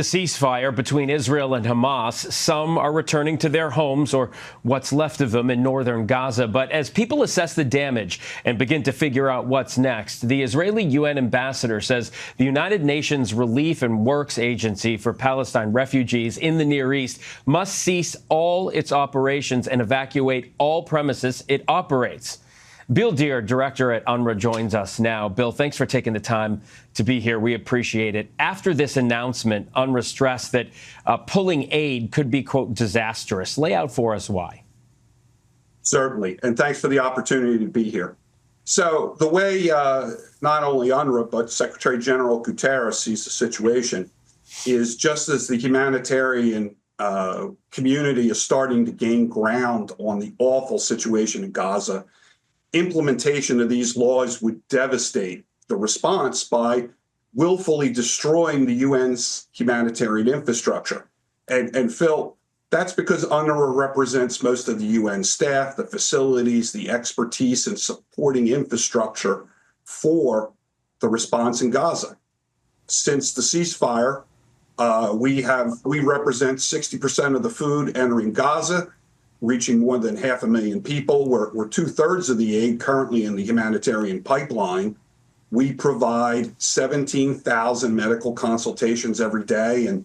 The ceasefire between Israel and Hamas. Some are returning to their homes or what's left of them in northern Gaza. But as people assess the damage and begin to figure out what's next, the Israeli UN ambassador says the United Nations Relief and Works Agency for Palestine refugees in the Near East must cease all its operations and evacuate all premises it operates. Bill Deere, director at UNRWA, joins us now. Bill, thanks for taking the time to be here. We appreciate it. After this announcement, UNRWA stressed that pulling aid could be, quote, disastrous. Lay out for us why. Certainly. And thanks for the opportunity to be here. So the way not only UNRWA, but Secretary General Guterres sees the situation is just as the humanitarian community is starting to gain ground on the awful situation in Gaza, implementation of these laws would devastate the response by willfully destroying the UN's humanitarian infrastructure. And Phil, that's because UNRWA represents most of the UN staff, the facilities, the expertise, and supporting infrastructure for the response in Gaza. Since the ceasefire, we represent 60% of the food entering Gaza, reaching more than 500,000 people. We're 2/3 of the aid currently in the humanitarian pipeline. We provide 17,000 medical consultations every day. And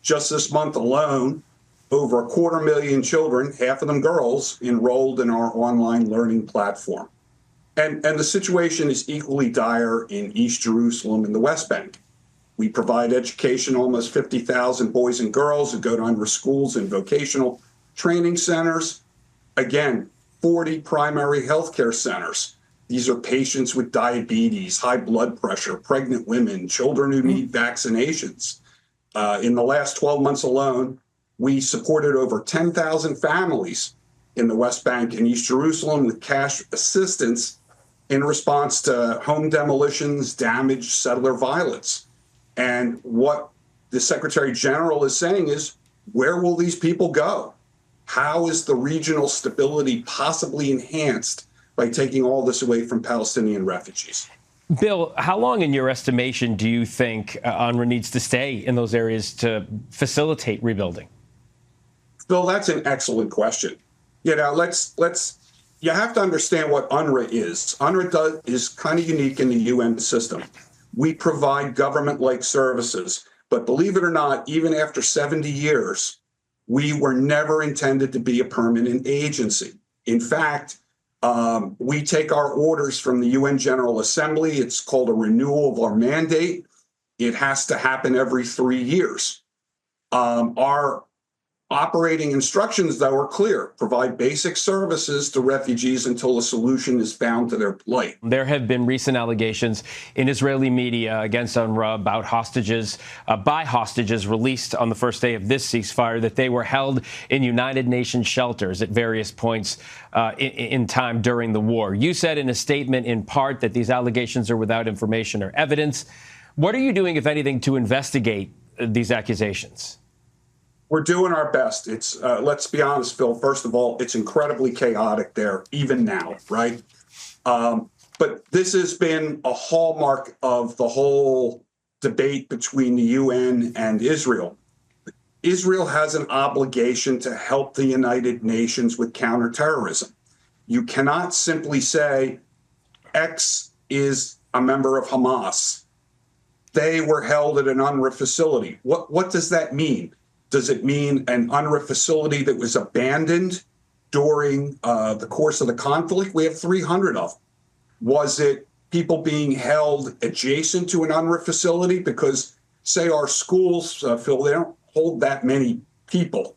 just this month alone, over 250,000 children, half of them girls, enrolled in our online learning platform. And the situation is equally dire in East Jerusalem and the West Bank. We provide education to almost 50,000 boys and girls who go to UNRWA schools and vocational training centers. Again, 40 primary healthcare centers. These are patients with diabetes, high blood pressure, pregnant women, children who need vaccinations. In the last 12 months alone, we supported over 10,000 families in the West Bank and East Jerusalem with cash assistance in response to home demolitions, damage, settler violence. And what the Secretary General is saying is, where will these people go? How is the regional stability possibly enhanced by taking all this away from Palestinian refugees? Bill, how long, in your estimation, do you think UNRWA needs to stay in those areas to facilitate rebuilding? Bill, that's an excellent question. You know, you have to understand what UNRWA is. UNRWA is kind of unique in the UN system. We provide government-like services, but believe it or not, even after 70 years, we were never intended to be a permanent agency. In fact, we take our orders from the UN General Assembly. It's called a renewal of our mandate. It has to happen every 3 years. Our operating instructions, though, are clear. Provide basic services to refugees until a solution is found to their plight. There have been recent allegations in Israeli media against UNRWA about hostages, by hostages released on the first day of this ceasefire, that they were held in United Nations shelters at various points in time during the war. You said in a statement, in part, that these allegations are without information or evidence. What are you doing, if anything, to investigate these accusations? We're doing our best. It's let's be honest, Phil. First of all, it's incredibly chaotic there, even now, right? But this has been a hallmark of the whole debate between the UN and Israel. Israel has an obligation to help the United Nations with counterterrorism. You cannot simply say X is a member of Hamas. They were held at an UNRWA facility. What does that mean? Does it mean an UNRWA facility that was abandoned during the course of the conflict? We have 300 of them. Was it people being held adjacent to an UNRWA facility? Because, say, our schools, Phil, they don't hold that many people.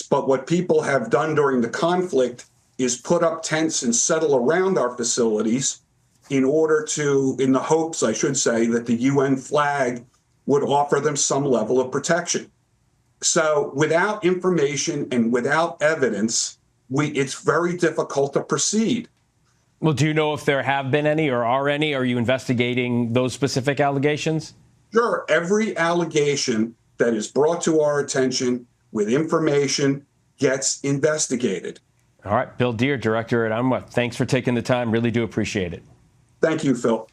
But what people have done during the conflict is put up tents and settle around our facilities in the hopes, I should say, that the UN flag would offer them some level of protection. So without information and without evidence, it's very difficult to proceed. Well, do you know if there have been any or are any? Are you investigating those specific allegations? Sure. Every allegation that is brought to our attention with information gets investigated. All right. Bill Deere, director at UNRWA. Thanks for taking the time. Really do appreciate it. Thank you, Phil.